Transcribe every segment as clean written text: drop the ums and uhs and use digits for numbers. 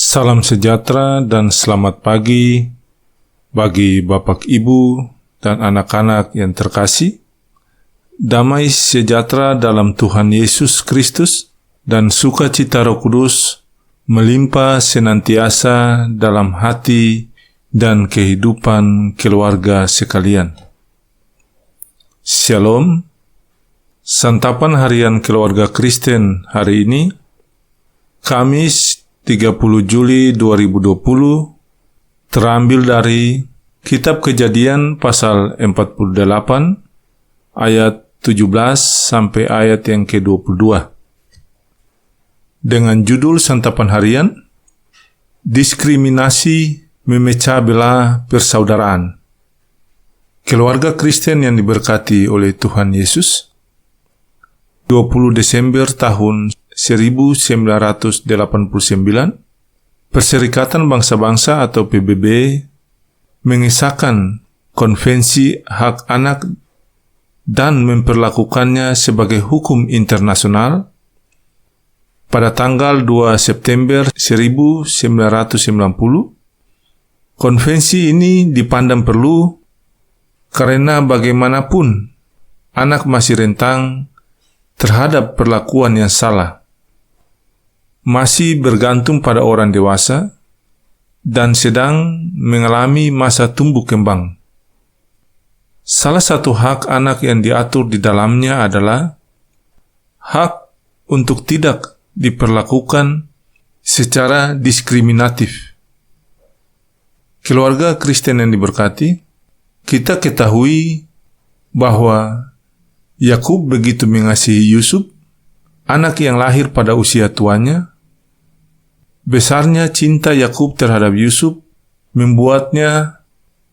Salam sejahtera dan selamat pagi bagi Bapak, Ibu, dan anak-anak yang terkasih. Damai sejahtera dalam Tuhan Yesus Kristus dan sukacita Roh Kudus melimpah senantiasa dalam hati dan kehidupan keluarga sekalian. Shalom. Santapan harian keluarga Kristen hari ini, Kamis 30 Juli 2020, terambil dari Kitab Kejadian pasal 48 ayat 17 sampai ayat yang ke-22. Dengan judul santapan harian, Diskriminasi Memecah Belah Persaudaraan. Keluarga Kristen yang diberkati oleh Tuhan Yesus, 20 Desember tahun 1989, Perserikatan Bangsa-Bangsa atau PBB mengesahkan Konvensi Hak Anak dan memperlakukannya sebagai hukum internasional pada tanggal 2 September 1990. Konvensi ini dipandang perlu karena bagaimanapun anak masih rentang terhadap perlakuan yang salah, masih bergantung pada orang dewasa, dan sedang mengalami masa tumbuh kembang. Salah satu hak anak yang diatur di dalamnya adalah hak untuk tidak diperlakukan secara diskriminatif. Keluarga Kristen yang diberkati, kita ketahui bahwa Yakub begitu mengasihi Yusuf, anak yang lahir pada usia tuanya. Besarnya cinta Yakub terhadap Yusuf membuatnya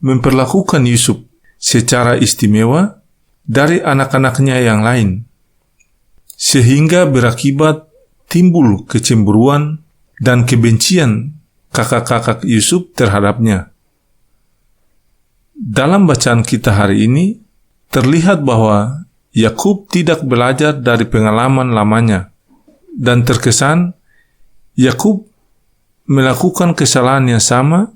memperlakukan Yusuf secara istimewa dari anak-anaknya yang lain, sehingga berakibat timbul kecemburuan dan kebencian kakak-kakak Yusuf terhadapnya. Dalam bacaan kita hari ini, terlihat bahwa Yakub tidak belajar dari pengalaman lamanya, dan terkesan Yakub melakukan kesalahan yang sama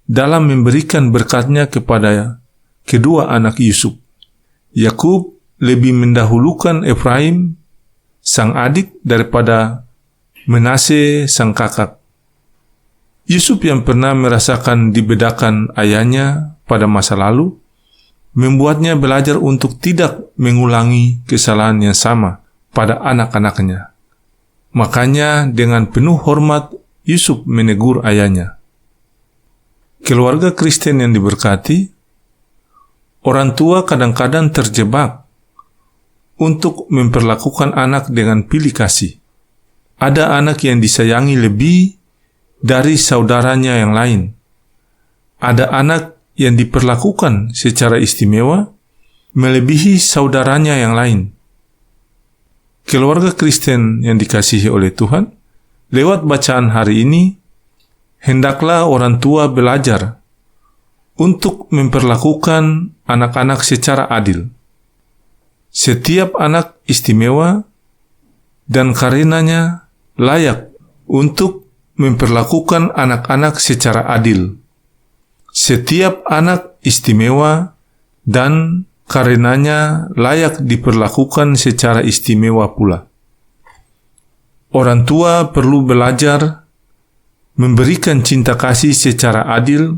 dalam memberikan berkatnya kepada kedua anak Yusuf. Yakub lebih mendahulukan Efraim, sang adik, daripada Manasye, sang kakak. Yusuf yang pernah merasakan dibedakan ayahnya pada masa lalu, membuatnya belajar untuk tidak mengulangi kesalahan yang sama pada anak-anaknya. Makanya dengan penuh hormat, Yusuf menegur ayahnya. Keluarga Kristen yang diberkati, orang tua kadang-kadang terjebak untuk memperlakukan anak dengan pilih kasih. Ada anak yang disayangi lebih dari saudaranya yang lain. Ada anak yang diperlakukan secara istimewa melebihi saudaranya yang lain. Keluarga Kristen yang dikasihi oleh Tuhan, lewat bacaan hari ini, hendaklah orang tua belajar untuk memperlakukan anak-anak secara adil. Setiap anak istimewa dan karenanya layak untuk memperlakukan anak-anak secara adil. Setiap anak istimewa dan karenanya layak diperlakukan secara istimewa pula. Orang tua perlu belajar memberikan cinta kasih secara adil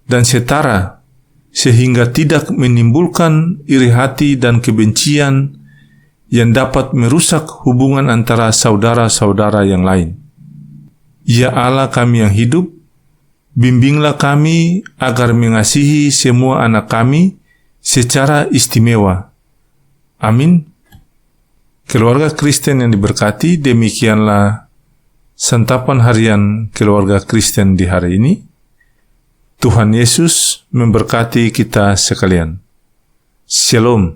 dan setara, sehingga tidak menimbulkan iri hati dan kebencian yang dapat merusak hubungan antara saudara-saudara yang lain. Ya Allah kami yang hidup, bimbinglah kami agar mengasihi semua anak kami secara istimewa. Amin. Keluarga Kristen yang diberkati, demikianlah santapan harian keluarga Kristen di hari ini. Tuhan Yesus memberkati kita sekalian. Shalom.